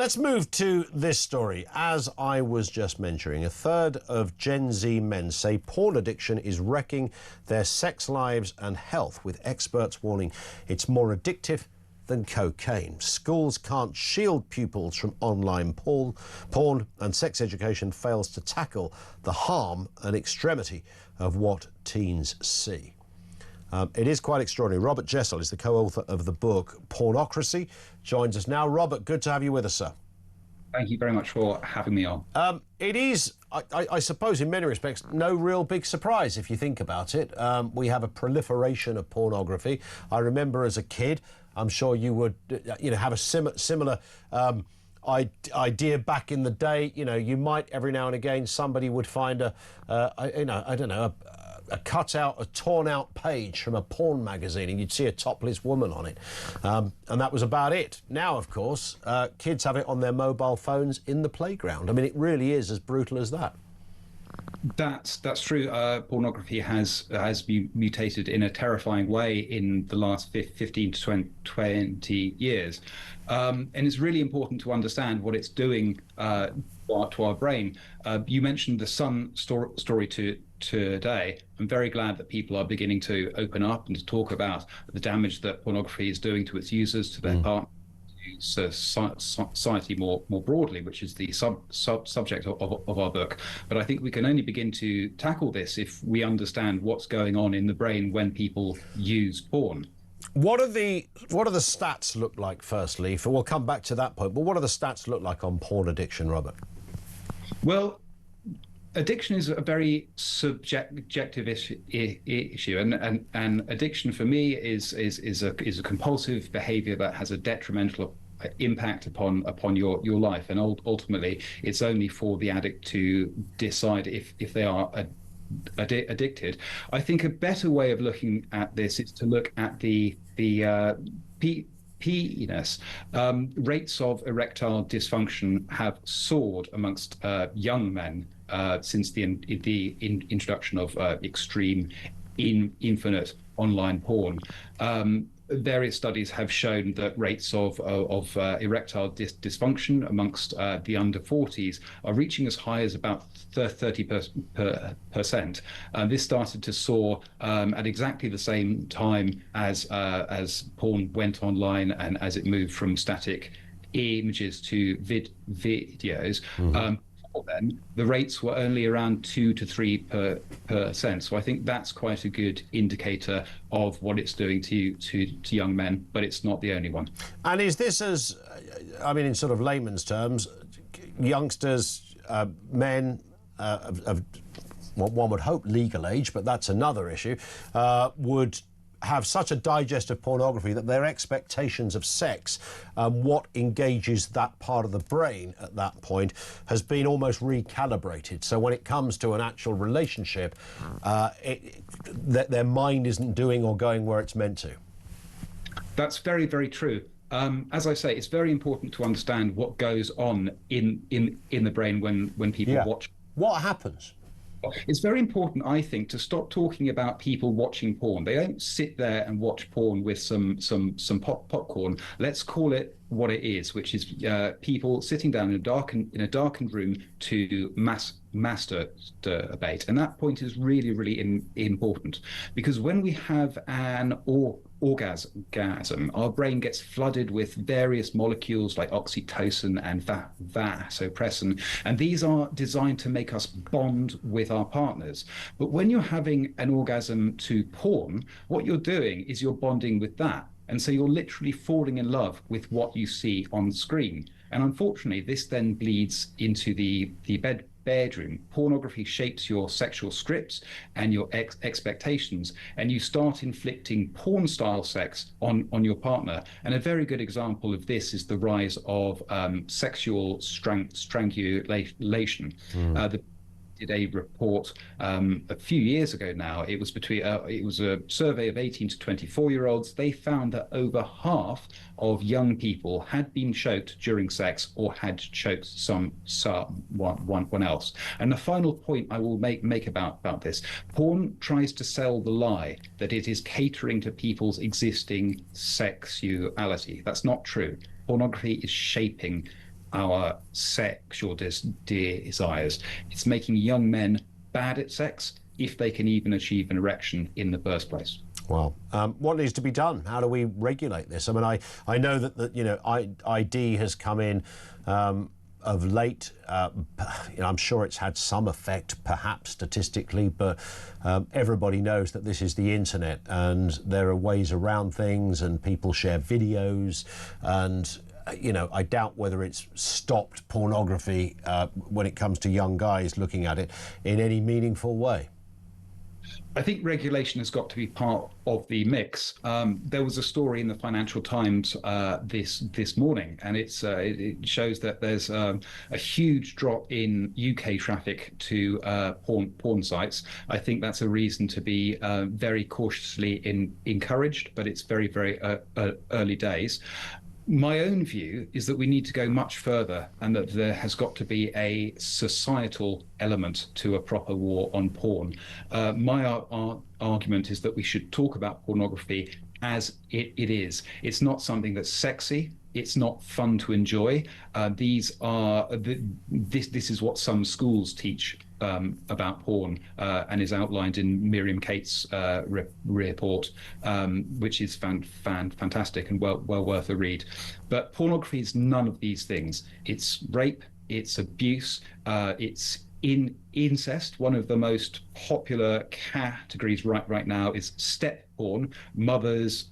Let's move to this story. As I was just mentioning, a third of Gen Z men say porn addiction is wrecking their sex lives and health, with experts warning it's more addictive than cocaine. Schools can't shield pupils from online porn, and sex education fails to tackle the harm and extremity of what teens see. It is quite extraordinary. Robert Jessel is the co-author of the book Pornocracy. Joins us now. Robert, good to have you with us, sir. Thank you very much for having me on. It is, I suppose, in many respects, no real big surprise if you think about it. We have a proliferation of pornography. I remember as a kid, I'm sure you would, have a similar idea back in the day. You might every now and again somebody would find a cutout, a torn-out page from a porn magazine, and you'd see a topless woman on it. And that was about it. Now, of course, kids have it on their mobile phones in the playground. I mean, it really is as brutal as that. That's true. Pornography has mutated in a terrifying way in the last 15 to 20 years. And it's really important to understand what it's doing to our brain. You mentioned the Sun story today. I'm very glad that people are beginning to open up and to talk about the damage that pornography is doing to its users, to their partners, to society more broadly, which is the subject of our book. But I think we can only begin to tackle this if we understand what's going on in the brain when people use porn. What do the stats look like, firstly? We'll come back to that point, but what do the stats look like on porn addiction, Robert? Well, addiction is a very subjective issue, and addiction for me is a compulsive behavior that has a detrimental impact upon your life, and ultimately it's only for the addict to decide if they are addicted. I think a better way of looking at this is to look at the penis. Rates of erectile dysfunction have soared amongst young men since the introduction of extreme, infinite online porn. Various studies have shown that rates of erectile dysfunction amongst the under 40s are reaching as high as about 30%. This started to soar at exactly the same time as porn went online and as it moved from static images to videos. Then the rates were only around 2 to 3%. So I think that's quite a good indicator of what it's doing to young men, but it's not the only one. And is this, as I mean, in sort of layman's terms, youngsters, men of what one would hope legal age, but that's another issue, would have such a digest of pornography that their expectations of sex, what engages that part of the brain at that point, has been almost recalibrated. So when it comes to an actual relationship, their mind isn't doing or going where it's meant to. That's very, very true. As I say, it's very important to understand what goes on in the brain when people watch. What happens? It's very important, I think, to stop talking about people watching porn. They don't sit there and watch porn with some popcorn. Let's call it what it is, which is people sitting down in a darkened room to masturbate. And that point is really, really important, because when we have an orgasm, our brain gets flooded with various molecules like oxytocin and vasopressin, and these are designed to make us bond with our partners. But when you're having an orgasm to porn, what you're doing is you're bonding with that. And so you're literally falling in love with what you see on screen. And unfortunately, this then bleeds into the bedroom. Pornography shapes your sexual scripts and your expectations, and you start inflicting porn-style sex on your partner. And a very good example of this is the rise of sexual strangulation. Did a report a few years ago now. It was a survey of 18 to 24-year-olds. They found that over half of young people had been choked during sex or had choked someone else. And the final point I will make about this: porn tries to sell the lie that it is catering to people's existing sexuality. That's not true. Pornography is shaping our sexual desires. It's making young men bad at sex if they can even achieve an erection in the first place. Well, what needs to be done? How do we regulate this? I mean, I know that you know, ID has come in of late. You know, I'm sure it's had some effect, perhaps statistically, but everybody knows that this is the internet, and there are ways around things, and people share videos, and you know, I doubt whether it's stopped pornography when it comes to young guys looking at it in any meaningful way. I think regulation has got to be part of the mix. There was a story in the Financial Times this morning, and it shows that there's a huge drop in UK traffic to porn sites. I think that's a reason to be very cautiously encouraged, but it's very, very early days. My own view is that we need to go much further, and that there has got to be a societal element to a proper war on porn. My argument is that we should talk about pornography as it is. It's not something that's sexy. It's not fun to enjoy. This is what some schools teach about porn, and is outlined in Miriam Cates' report, which is fantastic and well worth a read. But pornography is none of these things. It's rape, it's abuse, it's incest. One of the most popular categories right now is step porn, mothers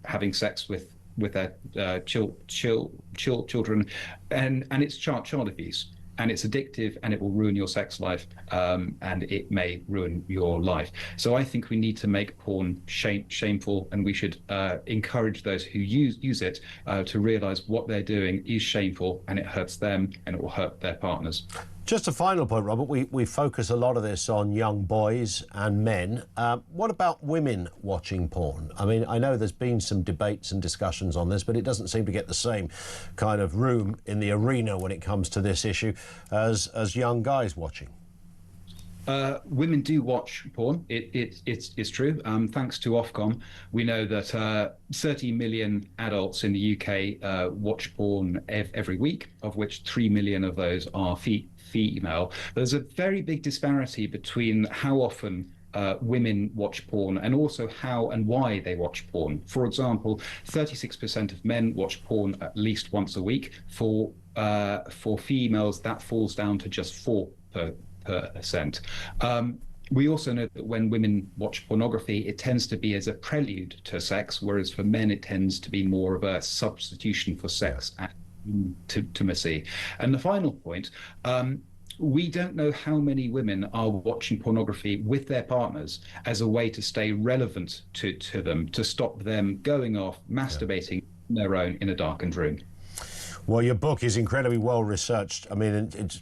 having sex with their children, and it's child abuse. And it's addictive, and it will ruin your sex life, and it may ruin your life. So I think we need to make porn shameful, and we should encourage those who use it to realize what they're doing is shameful, and it hurts them, and it will hurt their partners. Just a final point, Robert. We focus a lot of this on young boys and men. What about women watching porn? I mean, I know there's been some debates and discussions on this, but it doesn't seem to get the same kind of room in the arena when it comes to this issue as young guys watching. Women do watch porn. It's true. Thanks to Ofcom, we know that 30 million adults in the UK watch porn every week, of which 3 million of those are female. There's a very big disparity between how often women watch porn, and also how and why they watch porn. For example, 36% of men watch porn at least once a week. For females, that falls down to just 4%. We also know that when women watch pornography, it tends to be as a prelude to sex, whereas for men it tends to be more of a substitution for sex and intimacy. And the final point, we don't know how many women are watching pornography with their partners as a way to stay relevant to them, to stop them going off masturbating on their own in a darkened room. Well, your book is incredibly well researched. I mean, it's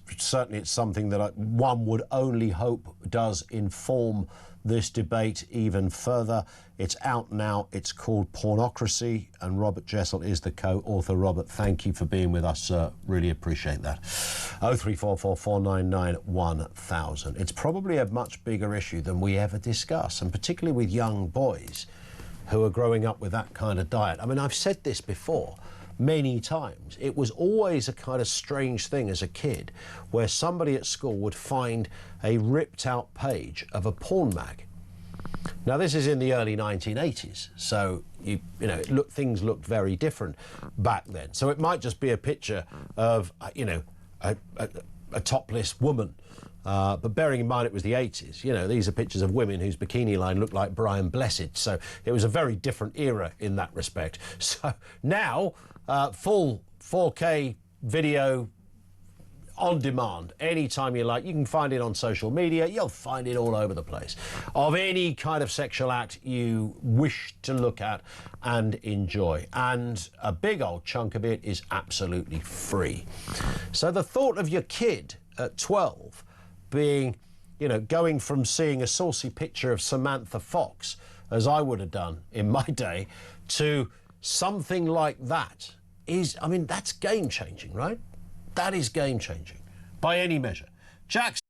something that one would only hope does inform this debate even further. It's out now. It's called Pornocracy, and Robert Jessel is the co-author. Robert, thank you for being with us, sir. Really appreciate that. 0344 499 1000. It's probably a much bigger issue than we ever discuss, and particularly with young boys who are growing up with that kind of diet. I mean, I've said this before many times. It was always a kind of strange thing as a kid where somebody at school would find a ripped out page of a porn mag. Now, this is in the early 1980s, so you know, things looked very different back then. So it might just be a picture of a topless woman. But bearing in mind it was the 80s, you know, these are pictures of women whose bikini line looked like Brian Blessed. So it was a very different era in that respect. So now, full 4K video on demand, anytime you like. You can find it on social media. You'll find it all over the place. Of any kind of sexual act you wish to look at and enjoy. And a big old chunk of it is absolutely free. So the thought of your kid at 12 being, you know, going from seeing a saucy picture of Samantha Fox, as I would have done in my day, to something like that is, I mean, that's game-changing, right? That is game-changing by any measure. Jackson.